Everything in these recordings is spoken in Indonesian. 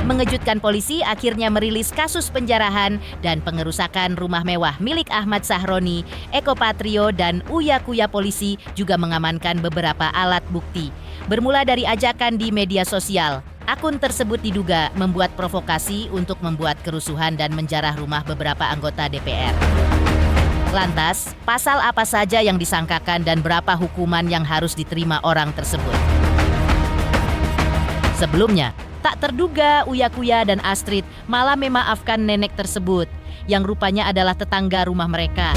Mengejutkan polisi akhirnya merilis kasus penjarahan dan pengerusakan rumah mewah milik Ahmad Sahroni, Eko Patrio, dan Uya Kuya. Polisi juga mengamankan beberapa alat bukti. Bermula dari ajakan di media sosial, akun tersebut diduga membuat provokasi untuk membuat kerusuhan dan menjarah rumah beberapa anggota DPR. Lantas, pasal apa saja yang disangkakan dan berapa hukuman yang harus diterima orang tersebut? Sebelumnya, tak terduga Uya Kuya dan Astrid malah memaafkan nenek tersebut, yang rupanya adalah tetangga rumah mereka.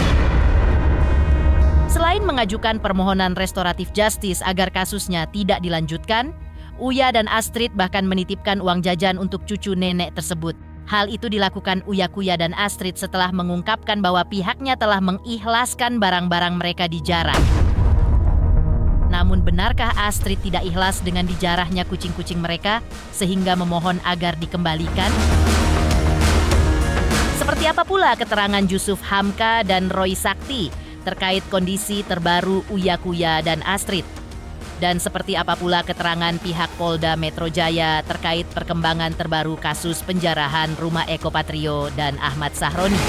Selain mengajukan permohonan restoratif justice agar kasusnya tidak dilanjutkan, Uya dan Astrid bahkan menitipkan uang jajan untuk cucu nenek tersebut. Hal itu dilakukan Uya Kuya dan Astrid setelah mengungkapkan bahwa pihaknya telah mengikhlaskan barang-barang mereka dijarah. Namun benarkah Astrid tidak ikhlas dengan dijarahnya kucing-kucing mereka sehingga memohon agar dikembalikan? Seperti apa pula keterangan Yusuf Hamka dan Roy Sakti terkait kondisi terbaru Uya Kuya dan Astrid? Dan seperti apa pula keterangan pihak Polda Metro Jaya terkait perkembangan terbaru kasus penjarahan rumah Eko Patrio dan Ahmad Sahroni?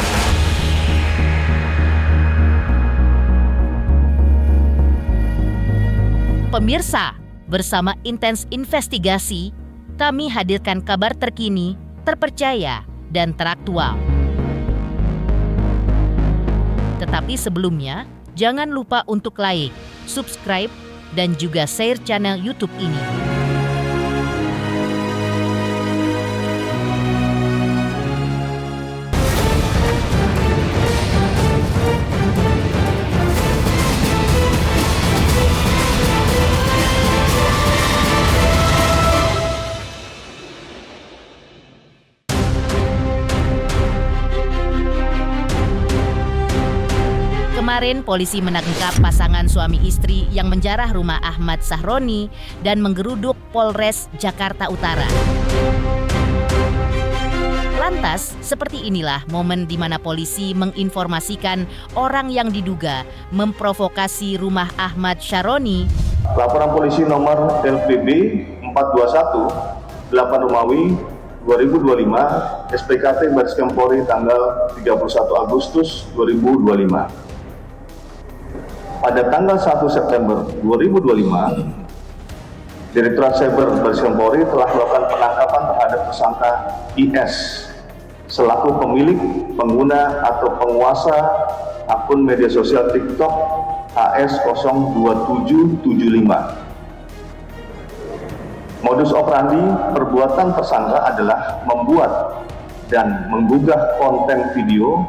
Pemirsa, bersama Intens Investigasi, kami hadirkan kabar terkini, terpercaya, dan teraktual. Tetapi sebelumnya, jangan lupa untuk like, subscribe, dan juga share channel YouTube ini. Kemarin polisi menangkap pasangan suami istri yang menjarah rumah Ahmad Sahroni dan menggeruduk Polres Jakarta Utara. Lantas, seperti inilah momen di mana polisi menginformasikan orang yang diduga memprovokasi rumah Ahmad Sahroni. Laporan polisi nomor LPB 421 8 Romawi 2025 SPKT Baris Krim Polri tanggal 31 Agustus 2025. Pada tanggal 1 September 2025, Direktorat Cyber Baris Krim Polri telah melakukan penangkapan terhadap tersangka IS selaku pemilik, pengguna atau penguasa akun media sosial TikTok HS02775. Modus operandi perbuatan tersangka adalah membuat dan menggugah konten video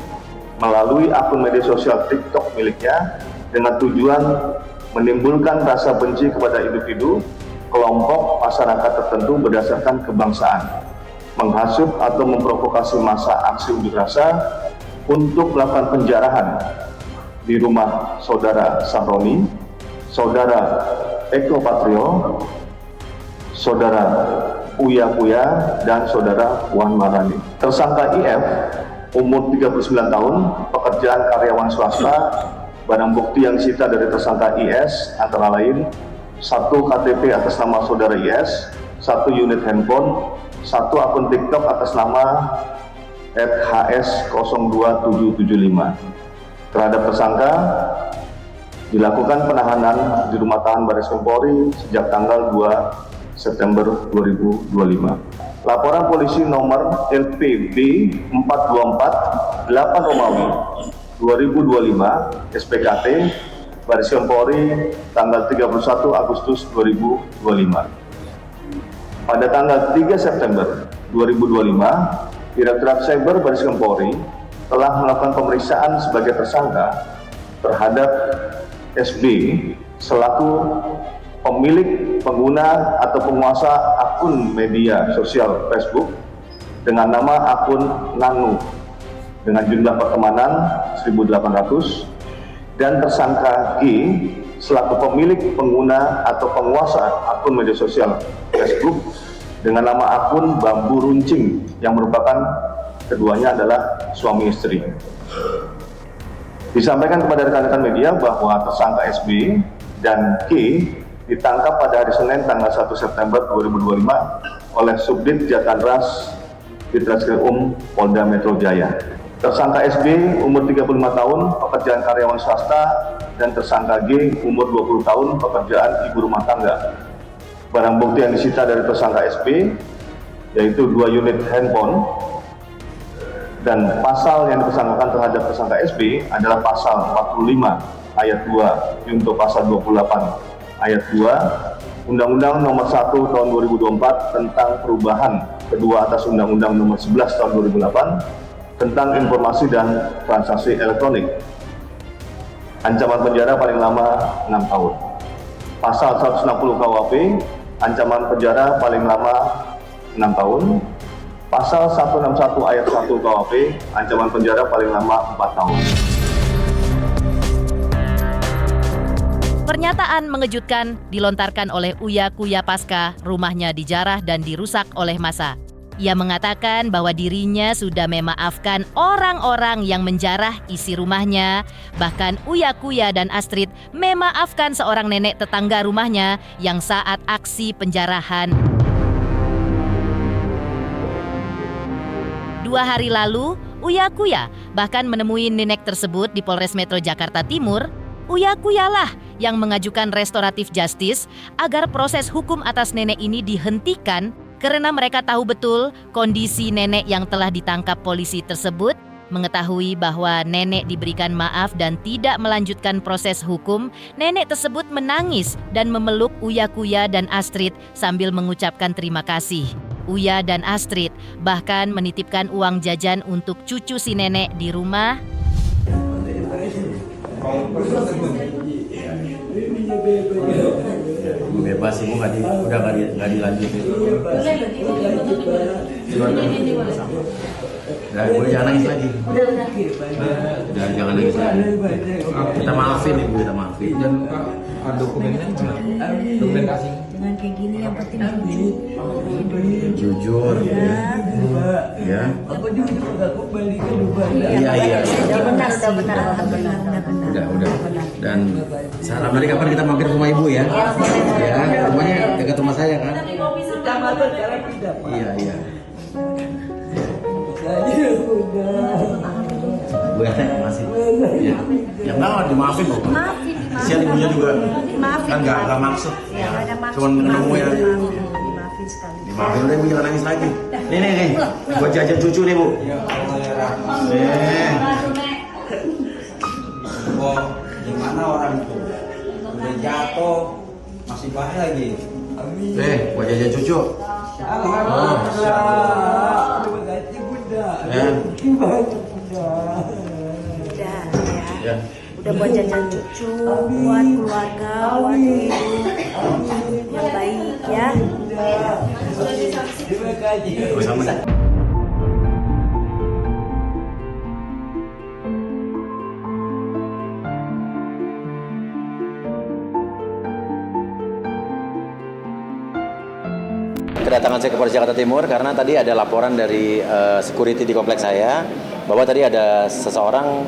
melalui akun media sosial TikTok miliknya dengan tujuan menimbulkan rasa benci kepada individu, kelompok, masyarakat tertentu berdasarkan kebangsaan, menghasut atau memprovokasi massa aksi unjuk rasa untuk melakukan penjarahan di rumah saudara Sahroni, saudara Eko Patrio, saudara Uya Kuya, dan saudara Wan Marani. Tersangka IF, umur 39 tahun, pekerjaan karyawan swasta. Barang bukti yang disita dari tersangka IS antara lain 1 KTP atas nama saudara IS, 1 unit handphone, 1 akun TikTok atas nama @hs02775. Terhadap tersangka dilakukan penahanan di rumah tahanan Baris Krim Polri sejak tanggal 2 September 2025. Laporan polisi nomor LPB 424 8 Romawi 2025 SPKT Baris Krim Polri tanggal 31 Agustus 2025. Pada tanggal 3 September 2025, Direktorat Cyber Baris Krim Polri telah melakukan pemeriksaan sebagai tersangka terhadap SB selaku pemilik, pengguna atau penguasa akun media sosial Facebook dengan nama akun Nanu dengan jumlah pertemanan 1.800, dan tersangka G selaku pemilik, pengguna atau penguasa akun media sosial Facebook dengan nama akun Bambu Runcing yang merupakan keduanya adalah suami istri. Disampaikan kepada rekan-rekan media bahwa tersangka SB dan K ditangkap pada hari Senin tanggal 1 September 2025 oleh Subdit Jatanras Ditreskrim Polda Metro Jaya. Tersangka SB umur 35 tahun, pekerjaan karyawan swasta, dan tersangka G umur 20 tahun, pekerjaan ibu rumah tangga. Barang bukti yang disita dari tersangka SB yaitu 2 unit handphone, dan pasal yang dipersangkakan terhadap tersangka SB adalah pasal 45 ayat 2 junto pasal 28 ayat 2 Undang-Undang Nomor 1 Tahun 2024 tentang perubahan kedua atas Undang-Undang Nomor 11 Tahun 2008 tentang informasi dan transaksi elektronik. Ancaman penjara paling lama 6 tahun. Pasal 160 KUHP, ancaman penjara paling lama 6 tahun. Pasal 161 ayat 1 KUHP, ancaman penjara paling lama 4 tahun. Pernyataan mengejutkan dilontarkan oleh Uya Kuyapaska, rumahnya dijarah dan dirusak oleh massa. Ia mengatakan bahwa dirinya sudah memaafkan orang-orang yang menjarah isi rumahnya. Bahkan Uya Kuya dan Astrid memaafkan seorang nenek tetangga rumahnya yang saat aksi penjarahan. 2 hari lalu, Uya Kuya bahkan menemui nenek tersebut di Polres Metro Jakarta Timur. Uya Kuyalah yang mengajukan restoratif justice agar proses hukum atas nenek ini dihentikan karena mereka tahu betul kondisi nenek yang telah ditangkap polisi tersebut. Mengetahui bahwa nenek diberikan maaf dan tidak melanjutkan proses hukum, nenek tersebut menangis dan memeluk Uya Kuya dan Astrid sambil mengucapkan terima kasih. Uya dan Astrid bahkan menitipkan uang jajan untuk cucu si nenek di rumah. Bebas ibu udah nggak dilanjutin. Udah boleh jangan nangis lagi. Udah jangan nangis lagi. Kita maafin ibu, kita maafin. Dan dokumennya dokumentasi. Dengan kayak gini yang penting Jujur. Ya. Iya. Udah. Dan salam dari kapan kita mampir ke rumah ibu ya? Ya, rumahnya dekat rumah saya kan? Iya. Bu ya, masih. Ya. Ya enggak dimaafin kok. Maafin. Kasihan ibunya juga. Maafin. Kan enggak maksud. Ya, enggak ada maksud. Cuman nemu ya. Dimaafin sekali. Dimaafin udah ibu jangan nangis lagi. Nih. Buat jajan cucu nih bu. Oh, gimana orang itu? Udah jatuh, masih baik lagi. Amin. Buat jajan cucu. Alhamdulillah. Terima kasih Bunda. Ya. Udah Ya. Udah buat jajan cucu, buat keluarga, buat hidup yang baik ya. Terima kasih. Sama. Kedatangan saya ke Polres Jakarta Timur karena tadi ada laporan dari security di kompleks saya bahwa tadi ada seseorang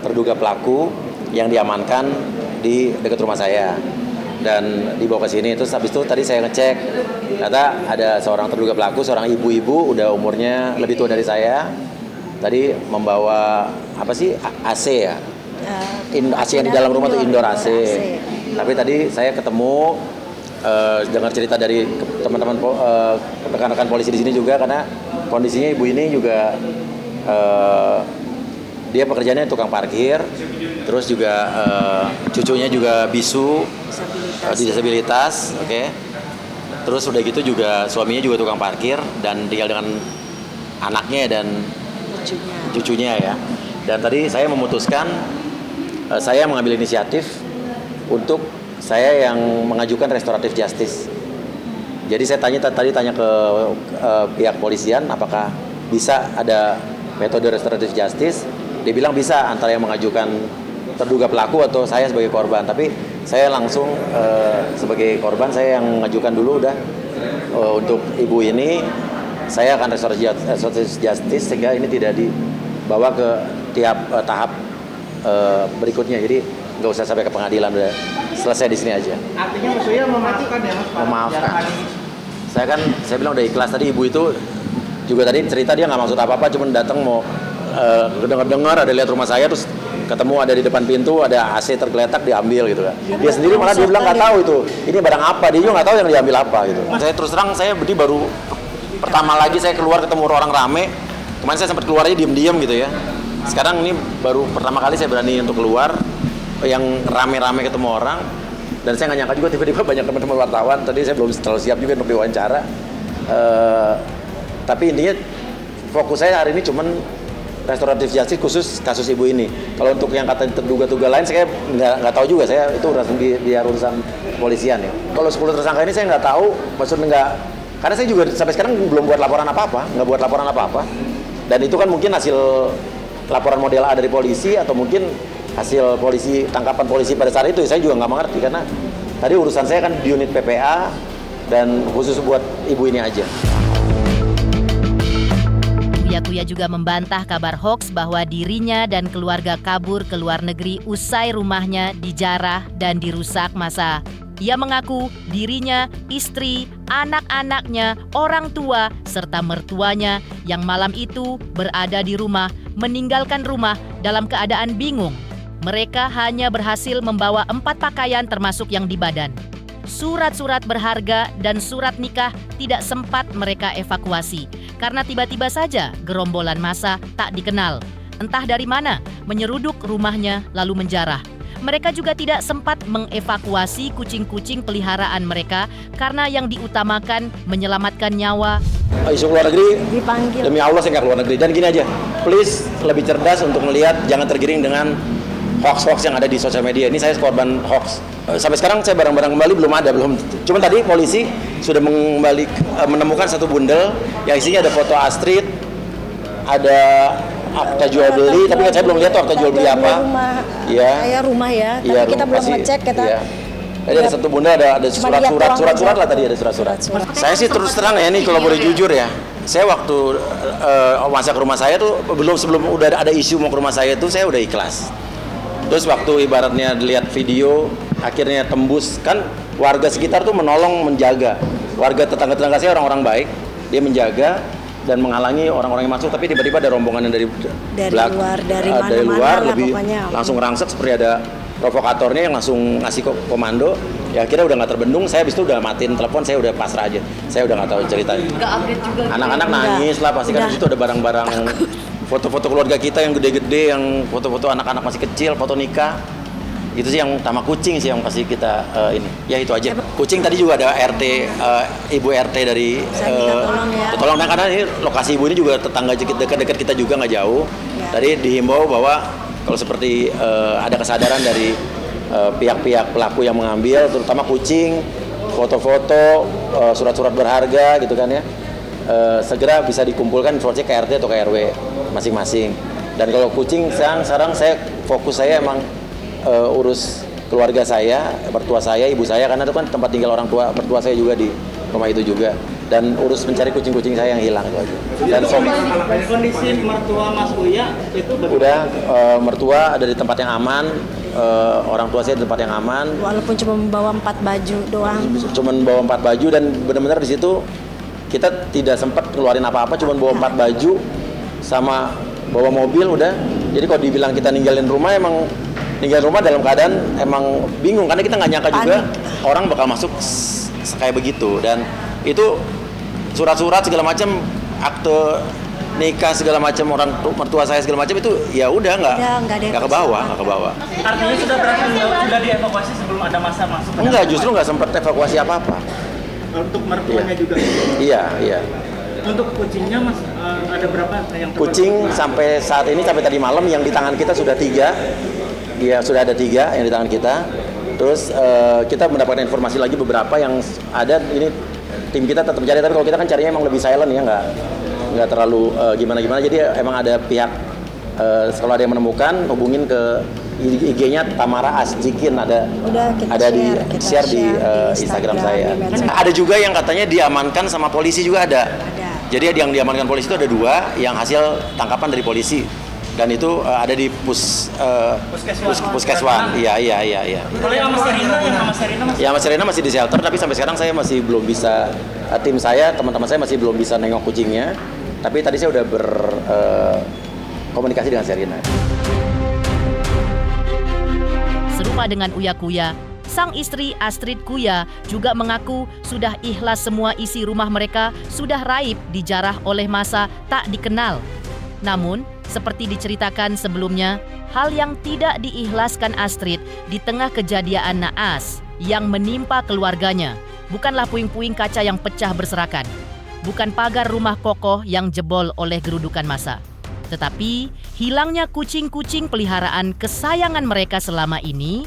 terduga pelaku yang diamankan di dekat rumah saya dan dibawa ke sini. Terus habis itu tadi saya ngecek, ternyata ada seorang terduga pelaku, seorang ibu-ibu udah umurnya lebih tua dari saya. Tadi membawa apa sih AC ya? AC yang di dalam rumah itu indoor AC. Tapi tadi saya ketemu dengar cerita dari teman-teman rekan-rekan polisi di sini juga karena kondisinya ibu ini juga dia pekerjaannya tukang parkir, terus juga cucunya juga bisu, disabilitas, oke. Terus udah gitu juga suaminya juga tukang parkir dan tinggal dengan anaknya dan cucunya ya. Dan tadi saya memutuskan saya mengambil inisiatif untuk saya yang mengajukan restoratif justice. Jadi saya tanya ke pihak polisian apakah bisa ada metode restoratif justice. Dia bilang bisa, antara yang mengajukan terduga pelaku atau saya sebagai korban. Tapi saya langsung sebagai korban saya yang mengajukan dulu udah untuk ibu ini saya akan restoratif justice sehingga ini tidak dibawa ke tiap tahap berikutnya. Jadi nggak usah sampai ke pengadilan, udah selesai di sini aja. Artinya Mas Uya memaafkan ya Mas? Memaafkan. Saya bilang udah ikhlas. Tadi ibu itu juga tadi cerita dia nggak maksud apa-apa, cuman datang mau dengar-dengar ada lihat rumah saya, terus ketemu ada di depan pintu ada AC tergeletak diambil gitu kan. Dia sendiri malah dia bilang nggak tahu itu ini barang apa, dia juga nggak tahu yang diambil apa gitu. Saya terus terang saya baru pertama lagi saya keluar ketemu orang rame. Kemarin saya sempat keluar aja diem-diem gitu ya. Sekarang ini baru pertama kali saya berani untuk keluar yang rame-rame ketemu orang. Dan saya nggak nyangka juga tiba-tiba banyak teman-teman wartawan. Tadi saya belum terlalu siap juga untuk diwawancara. Tapi intinya fokus saya hari ini cuman restoratif justice khusus kasus ibu ini. Kalau untuk yang kata terduga-duga lain saya nggak tahu juga. Saya itu urusan di urusan kepolisian ya. Kalau 10 tersangka ini saya nggak tahu. Maksudnya nggak, karena saya juga sampai sekarang belum buat laporan apa-apa, nggak buat laporan apa-apa. Dan itu kan mungkin hasil laporan model A dari polisi atau mungkin hasil polisi, tangkapan polisi pada saat itu, saya juga nggak mengerti karena tadi urusan saya kan di unit PPA dan khusus buat ibu ini aja. Uya juga membantah kabar hoaks bahwa dirinya dan keluarga kabur ke luar negeri usai rumahnya dijarah dan dirusak massa. Ia mengaku dirinya, istri, anak-anaknya, orang tua, serta mertuanya yang malam itu berada di rumah meninggalkan rumah dalam keadaan bingung. Mereka hanya berhasil membawa 4 pakaian termasuk yang di badan. Surat-surat berharga dan surat nikah tidak sempat mereka evakuasi karena tiba-tiba saja gerombolan massa tak dikenal, entah dari mana, menyeruduk rumahnya lalu menjarah. Mereka juga tidak sempat mengevakuasi kucing-kucing peliharaan mereka karena yang diutamakan menyelamatkan nyawa. Isu keluar negeri, Dipanggil. demi Allah saya nggak keluar negeri. Dan gini aja, please lebih cerdas untuk melihat, jangan tergiring dengan hoax-hoax yang ada di sosial media. Ini saya korban hoax. Sampai sekarang saya barang-barang kembali belum ada. Cuma tadi polisi sudah menemukan satu bundel yang isinya ada foto Astrid, ada akta jual beli, tapi kan saya belum lihat tuh akta jual beli apa. Iya. Kayak rumah ya, tapi Iya, kita belum ngecek kita. Iya. Tadi ada satu bunda ada surat-surat lah tadi ada surat-surat. Saya sih terus terang ya ini kalau boleh jujur ya. Saya waktu masa ke rumah saya tuh sebelum udah ada isu mau ke rumah saya tuh saya udah ikhlas. Terus waktu ibaratnya lihat video akhirnya tembus kan warga sekitar tuh menolong menjaga. Warga tetangga-tetangga saya orang-orang baik, dia menjaga dan menghalangi orang-orang yang masuk, tapi tiba-tiba ada rombongan yang dari luar, dari mana-mana lah lebih pokoknya. langsung rangsek seperti ada provokatornya yang langsung ngasih komando. Ya akhirnya udah nggak terbendung, saya habis itu udah matiin telepon, saya udah pasrah aja, saya udah nggak tahu ceritanya. Anak-anak nangis lah pasti kan, di situ ada barang-barang foto-foto keluarga kita yang gede-gede, yang foto-foto anak-anak masih kecil, foto nikah. Itu sih yang sama kucing sih yang pasti kita ini. Ya itu aja. Kucing tadi juga ada RT, ibu RT dari tolong nah, karena ini lokasi ibu ini juga tetangga dekat-dekat kita juga nggak jauh. Ya. Tadi dihimbau bahwa kalau seperti ada kesadaran dari pihak-pihak pelaku yang mengambil, terutama kucing, foto-foto, surat-surat berharga gitu kan ya, segera bisa dikumpulkan informasi ke RT atau ke RW masing-masing. Dan kalau kucing sekarang saya fokus saya emang urus keluarga saya, mertua saya, ibu saya, karena itu kan tempat tinggal orang tua, mertua saya juga di rumah itu juga, dan urus mencari kucing-kucing saya yang hilang itu aja. Dan kondisi mertua Mas Uya itu udah mertua ada di tempat yang aman, orang tua saya di tempat yang aman. Walaupun cuma membawa 4 baju doang. Cuma bawa 4 baju dan benar-benar di situ kita tidak sempat keluarin apa-apa, cuma bawa 4 baju sama bawa mobil udah. Jadi kalau dibilang kita ninggalin rumah, emang ninggalin rumah dalam keadaan emang bingung karena kita nggak nyangka juga orang bakal masuk kayak begitu. Dan itu surat-surat segala macam, akte nikah segala macam, orang mertua saya segala macam itu ya udah nggak ke bawah. Artinya sudah dievakuasi sebelum ada masa masuk. Enggak, justru nggak sempat evakuasi apa-apa. Untuk mertuanya juga. Iya. Untuk kucingnya Mas ada berapa yang kucing sampai saat ini, sampai tadi malam yang di tangan kita sudah 3. Ya sudah ada 3 yang di tangan kita. Terus kita mendapatkan informasi lagi beberapa yang ada. Ini tim kita tetap mencari, tapi kalau kita kan carinya emang lebih silent ya, nggak terlalu gimana-gimana. Jadi emang ada pihak kalau ada yang menemukan hubungin ke IG-nya Tamara Asjikin, ada di share di Instagram saya. Ada juga yang katanya diamankan sama polisi juga ada. Jadi yang diamankan polisi itu ada 2 yang hasil tangkapan dari polisi. dan itu ada di puskeswan. Iya. Kalau yang Mas Serina Ya, Mas Serena masih di shelter, tapi sampai sekarang saya masih belum bisa, teman-teman saya masih belum bisa nengok kucingnya. Tapi tadi saya udah berkomunikasi dengan Serena. Serupa dengan Uya Kuya, sang istri Astrid Kuya juga mengaku sudah ikhlas semua isi rumah mereka sudah raib dijarah oleh massa tak dikenal. Namun, seperti diceritakan sebelumnya, hal yang tidak diikhlaskan Astrid di tengah kejadian naas yang menimpa keluarganya bukanlah puing-puing kaca yang pecah berserakan, bukan pagar rumah kokoh yang jebol oleh gerudukan massa, tetapi hilangnya kucing-kucing peliharaan kesayangan mereka selama ini.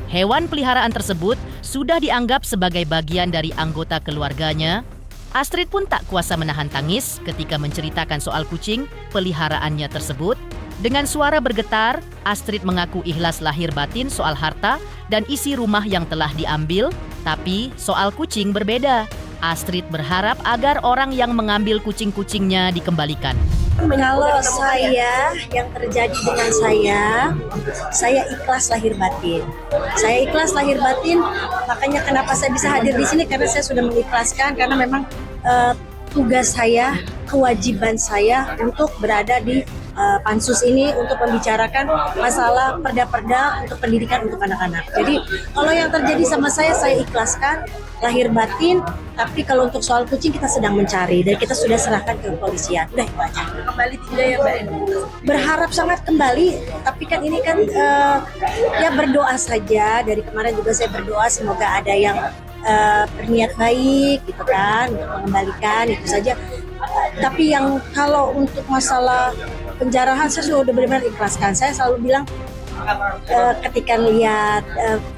Hewan peliharaan tersebut sudah dianggap sebagai bagian dari anggota keluarganya. Astrid pun tak kuasa menahan tangis ketika menceritakan soal kucing peliharaannya tersebut. Dengan suara bergetar, Astrid mengaku ikhlas lahir batin soal harta dan isi rumah yang telah diambil, tapi soal kucing berbeda. Astrid berharap agar orang yang mengambil kucing-kucingnya dikembalikan. Kalau saya, yang terjadi dengan saya ikhlas lahir batin. Saya ikhlas lahir batin, makanya kenapa saya bisa hadir di sini, karena saya sudah mengikhlaskan, karena memang tugas saya, kewajiban saya untuk berada di pansus ini untuk membicarakan masalah perda-perda untuk pendidikan untuk anak-anak. Jadi kalau yang terjadi sama saya ikhlaskan lahir batin, tapi kalau untuk soal kucing kita sedang mencari dan kita sudah serahkan ke kepolisian. Udah itu aja. Kembali tidak ya Mbak? Berharap sangat kembali, tapi kan ini kan ya berdoa saja. Dari kemarin juga saya berdoa semoga ada yang berniat baik gitu kan untuk mengembalikan, itu saja. Tapi yang kalau untuk masalah penjarahan saya sudah benar-benar ikhlaskan. Saya selalu bilang ketika lihat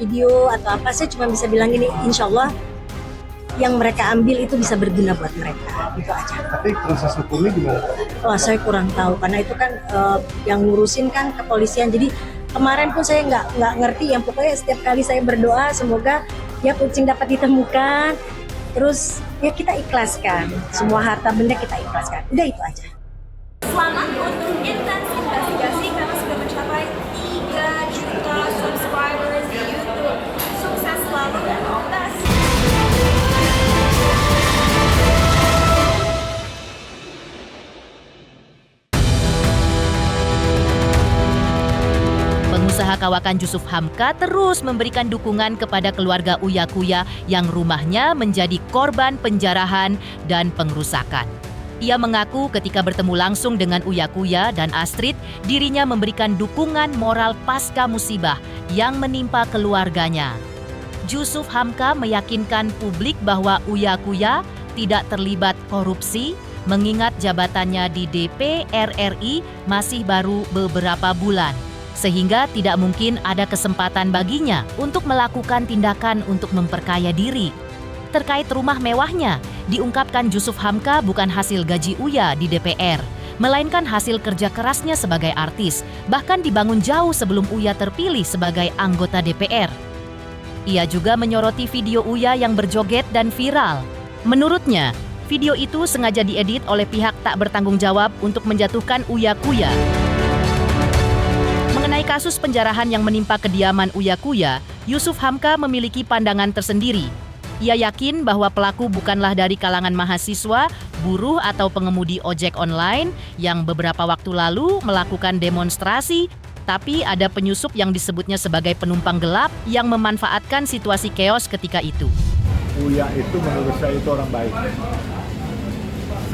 video atau apa, saya cuma bisa bilang ini, insya Allah yang mereka ambil itu bisa berguna buat mereka, itu aja. Tapi proses hukumnya gimana? Wah, saya kurang tahu karena itu kan yang ngurusin kan kepolisian. Jadi kemarin pun saya nggak ngerti. Yang pokoknya setiap kali saya berdoa semoga ya kucing dapat ditemukan. Terus ya kita ikhlaskan, semua harta benda kita ikhlaskan. Udah itu aja. Selamat untuk intens investigasi karena sudah mencapai 3 juta subscribers di YouTube. Sukses selalu dan all the best. Pengusaha kawakan Jusuf Hamka terus memberikan dukungan kepada keluarga Uya Kuya yang rumahnya menjadi korban penjarahan dan pengerusakan. Ia mengaku ketika bertemu langsung dengan Uya Kuya dan Astrid, dirinya memberikan dukungan moral pasca musibah yang menimpa keluarganya. Jusuf Hamka meyakinkan publik bahwa Uya Kuya tidak terlibat korupsi, mengingat jabatannya di DPR RI masih baru beberapa bulan, sehingga tidak mungkin ada kesempatan baginya untuk melakukan tindakan untuk memperkaya diri. Terkait rumah mewahnya, diungkapkan Jusuf Hamka bukan hasil gaji Uya di DPR, melainkan hasil kerja kerasnya sebagai artis, bahkan dibangun jauh sebelum Uya terpilih sebagai anggota DPR. Ia juga menyoroti video Uya yang berjoget dan viral. Menurutnya, video itu sengaja diedit oleh pihak tak bertanggung jawab untuk menjatuhkan Uya Kuya. Mengenai kasus penjarahan yang menimpa kediaman Uya Kuya, Jusuf Hamka memiliki pandangan tersendiri. Ia yakin bahwa pelaku bukanlah dari kalangan mahasiswa, buruh atau pengemudi ojek online yang beberapa waktu lalu melakukan demonstrasi, tapi ada penyusup yang disebutnya sebagai penumpang gelap yang memanfaatkan situasi keos ketika itu. Uya itu menurut saya itu orang baik.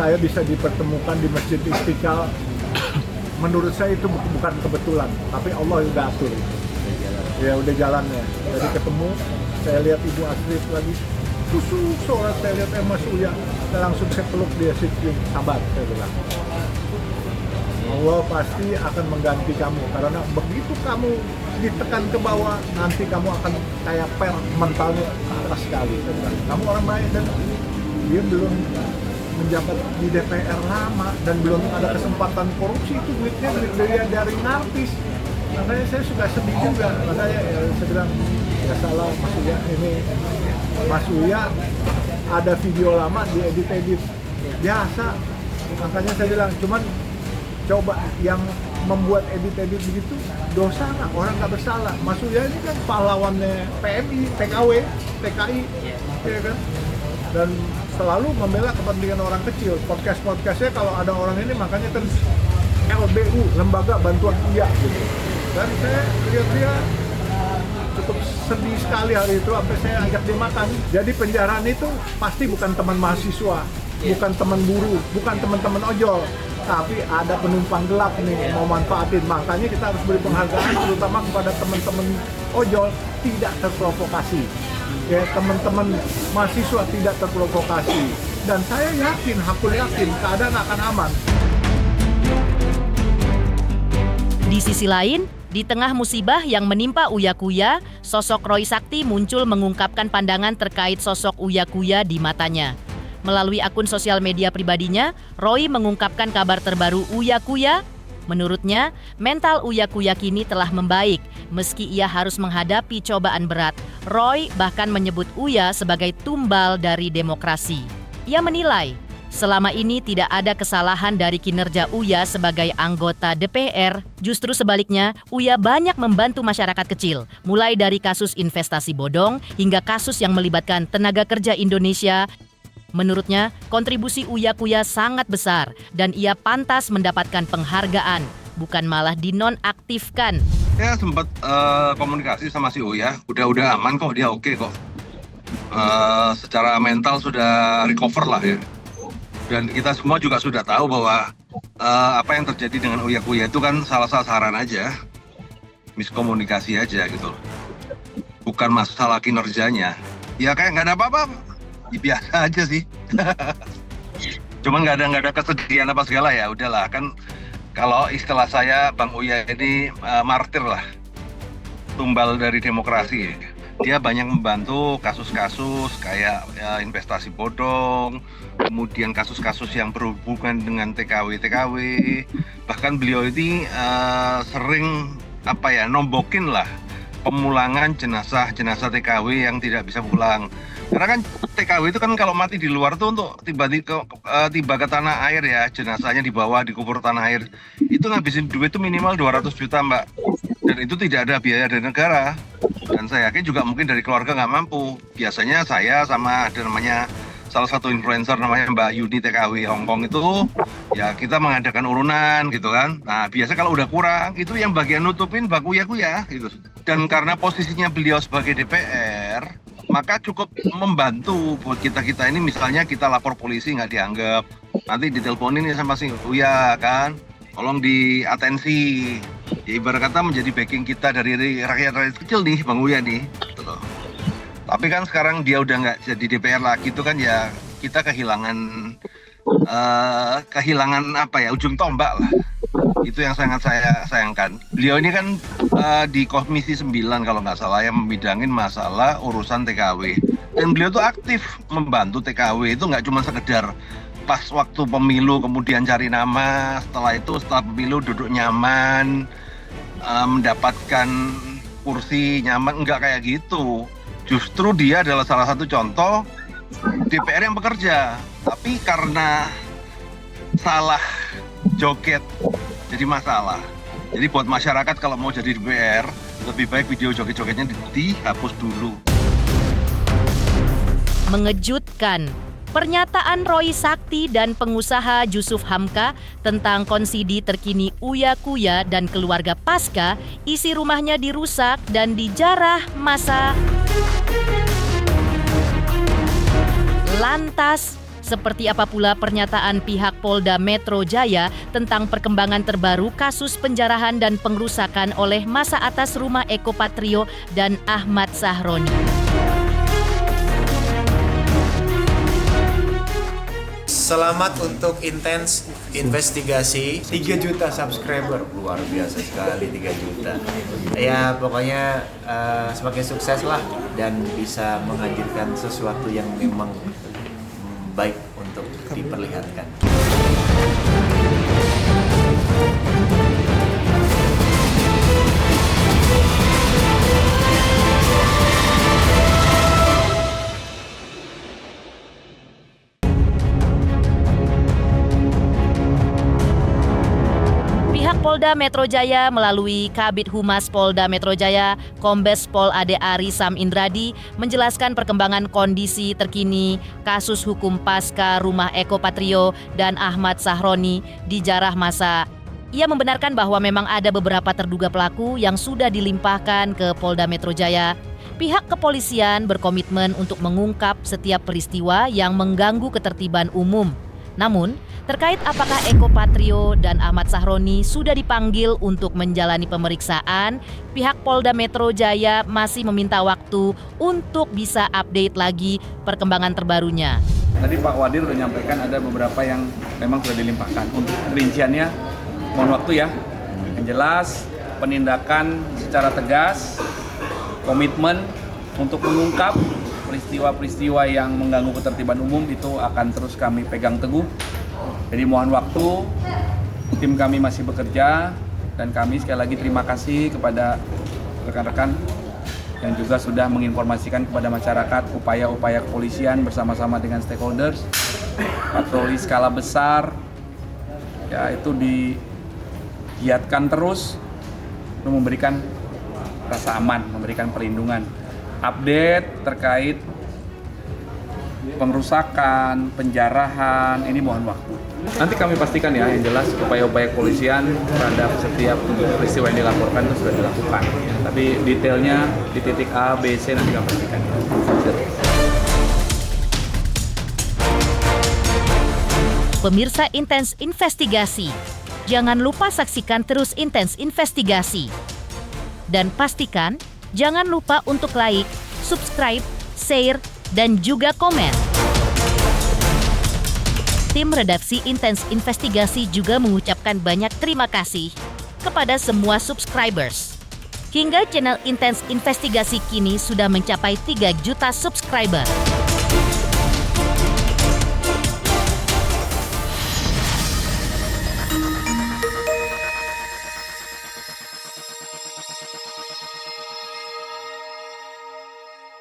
Saya bisa dipertemukan di Masjid Istiqlal. Menurut saya itu bukan kebetulan, tapi Allah udah atur. Ya udah jalannya. Jadi ketemu, saya lihat Ibu Astrid lagi tusuk sholat, saya lihat Mas Uya, saya langsung saya peluk dia, sabar, saya bilang. Allah pasti akan mengganti kamu, karena begitu kamu ditekan ke bawah, nanti kamu akan kayak per, mentalnya atas sekali. Kamu orang baik dan dia belum menjabat di DPR lama dan belum ada kesempatan korupsi, itu duitnya dari artis. Makanya saya suka sedih juga, makanya saya bilang ya salah Mas Uya, ini Mas Uya ada video lama diedit biasa, makanya saya bilang cuman coba yang membuat edit-edit begitu dosa nggak? Orang nggak bersalah. Mas Uya ini kan pahlawannya PMI, TKW, TKI, ya kan? Dan selalu membela kepentingan orang kecil. Podcastnya kalau ada orang ini makanya kan LBU, Lembaga Bantuan Uya gitu. Dan saya lihat dia cukup sedih sekali hari itu, sampai saya ajak dia makan. Jadi penjaraan itu pasti bukan teman mahasiswa, bukan teman buruh, bukan teman-teman ojol, tapi ada penumpang gelap nih mau manfaatin. Makanya kita harus beri penghargaan terutama kepada teman-teman ojol tidak terprovokasi. Ya, teman-teman mahasiswa tidak terprovokasi. Dan saya yakin, hakul yakin keadaan akan aman. Di sisi lain, di tengah musibah yang menimpa Uya Kuya, sosok Roy Sakti muncul mengungkapkan pandangan terkait sosok Uya Kuya di matanya. Melalui akun sosial media pribadinya, Roy mengungkapkan kabar terbaru Uya Kuya. Menurutnya, mental Uya Kuya kini telah membaik, meski ia harus menghadapi cobaan berat. Roy bahkan menyebut Uya sebagai tumbal dari demokrasi. Ia menilai, selama ini tidak ada kesalahan dari kinerja Uya sebagai anggota DPR. Justru sebaliknya, Uya banyak membantu masyarakat kecil, mulai dari kasus investasi bodong hingga kasus yang melibatkan tenaga kerja Indonesia. Menurutnya, kontribusi Uya Kuya sangat besar dan ia pantas mendapatkan penghargaan, bukan malah dinonaktifkan. Saya sempat komunikasi sama si Uya, udah aman kok, dia oke kok. Secara mental sudah recover lah ya. Dan kita semua juga sudah tahu bahwa apa yang terjadi dengan Uya Kuya itu kan salah sasaran aja, miskomunikasi aja gitu, bukan masalah kinerjanya. Ya kayak nggak ada apa-apa, ya, biasa aja sih. Cuman nggak ada kesedihan apa segala, ya udahlah kan. Kalau istilah saya, Bang Uya ini martir lah, tumbal dari demokrasi. Dia banyak membantu kasus-kasus kayak investasi bodong, kemudian kasus-kasus yang berhubungan dengan TKW. Bahkan beliau ini sering nombokin lah pemulangan jenazah TKW yang tidak bisa pulang. Karena kan TKW itu kan kalau mati di luar tuh untuk tiba ke tanah air ya, jenazahnya dibawa dikubur tanah air. Itu ngabisin duit itu minimal 200 juta, Mbak. Dan itu tidak ada biaya dari negara. Dan saya yakin juga mungkin dari keluarga nggak mampu. Biasanya saya sama ada namanya salah satu influencer namanya Mbak Yuni TKW Hongkong itu, ya kita mengadakan urunan gitu kan. Nah biasa kalau udah kurang, itu yang bagian nutupin Mbak Uya gitu. Dan karena posisinya beliau sebagai DPR, maka cukup membantu buat kita ini, misalnya kita lapor polisi nggak dianggap, nanti diteleponin ya sama si Uya kan, tolong diatensi, ya ibarat kata menjadi backing kita dari rakyat kecil nih Bang Uya nih gitu loh. Tapi kan sekarang dia udah nggak jadi DPR lagi, itu kan ya kita kehilangan ujung tombak lah. Itu yang sangat saya sayangkan. Beliau ini kan di Komisi 9 kalau nggak salah yang membidangin masalah urusan TKW. Dan beliau tuh aktif membantu TKW, itu nggak cuma sekedar pas waktu pemilu kemudian cari nama, setelah pemilu duduk nyaman, mendapatkan kursi nyaman, nggak kayak gitu. Justru dia adalah salah satu contoh DPR yang bekerja, tapi karena salah joget jadi masalah. Jadi buat masyarakat kalau mau jadi DPR, lebih baik video joget-jogetnya dihapus dulu. Mengejutkan. Pernyataan Roy Sakti dan pengusaha Jusuf Hamka tentang konsidi terkini Uya Kuya dan keluarga pasca isi rumahnya dirusak dan dijarah massa. Lantas, seperti apa pula pernyataan pihak Polda Metro Jaya tentang perkembangan terbaru kasus penjarahan dan pengrusakan oleh massa atas rumah Eko Patrio dan Ahmad Sahroni? Selamat untuk intens investigasi. 3 juta subscriber, luar biasa sekali 3 juta. Ya pokoknya semakin sukses lah dan bisa menghadirkan sesuatu yang memang baik untuk diperlihatkan. Polda Metro Jaya melalui Kabid Humas Polda Metro Jaya, Kombes Pol Ade Ari Sam Indradi menjelaskan perkembangan kondisi terkini kasus hukum pasca rumah Eko Patrio dan Ahmad Sahroni di Jarah Masa. Ia membenarkan bahwa memang ada beberapa terduga pelaku yang sudah dilimpahkan ke Polda Metro Jaya. Pihak kepolisian berkomitmen untuk mengungkap setiap peristiwa yang mengganggu ketertiban umum. Namun, terkait apakah Eko Patrio dan Ahmad Sahroni sudah dipanggil untuk menjalani pemeriksaan, pihak Polda Metro Jaya masih meminta waktu untuk bisa update lagi perkembangan terbarunya. Tadi Pak Wadir sudah menyampaikan ada beberapa yang memang sudah dilimpahkan. Untuk rinciannya, mohon waktu ya. Yang jelas, penindakan secara tegas, komitmen untuk mengungkap peristiwa-peristiwa yang mengganggu ketertiban umum itu akan terus kami pegang teguh. Jadi mohon waktu, tim kami masih bekerja, dan kami sekali lagi terima kasih kepada rekan-rekan yang juga sudah menginformasikan kepada masyarakat upaya-upaya kepolisian bersama-sama dengan stakeholders. Patroli skala besar, ya itu digiatkan terus untuk memberikan rasa aman, memberikan perlindungan. Update terkait pengrusakan, penjarahan, ini mohon waktu. Nanti kami pastikan ya, yang jelas upaya-upaya kepolisian terhadap setiap peristiwa yang dilaporkan itu sudah dilakukan. Tapi detailnya di titik A, B, C nanti kami pastikan. Pemirsa Intens Investigasi, jangan lupa saksikan terus Intens Investigasi. Dan pastikan jangan lupa untuk like, subscribe, share, dan juga komen. Tim redaksi Intens Investigasi juga mengucapkan banyak terima kasih kepada semua subscribers. Hingga channel Intens Investigasi kini sudah mencapai 3 juta subscriber.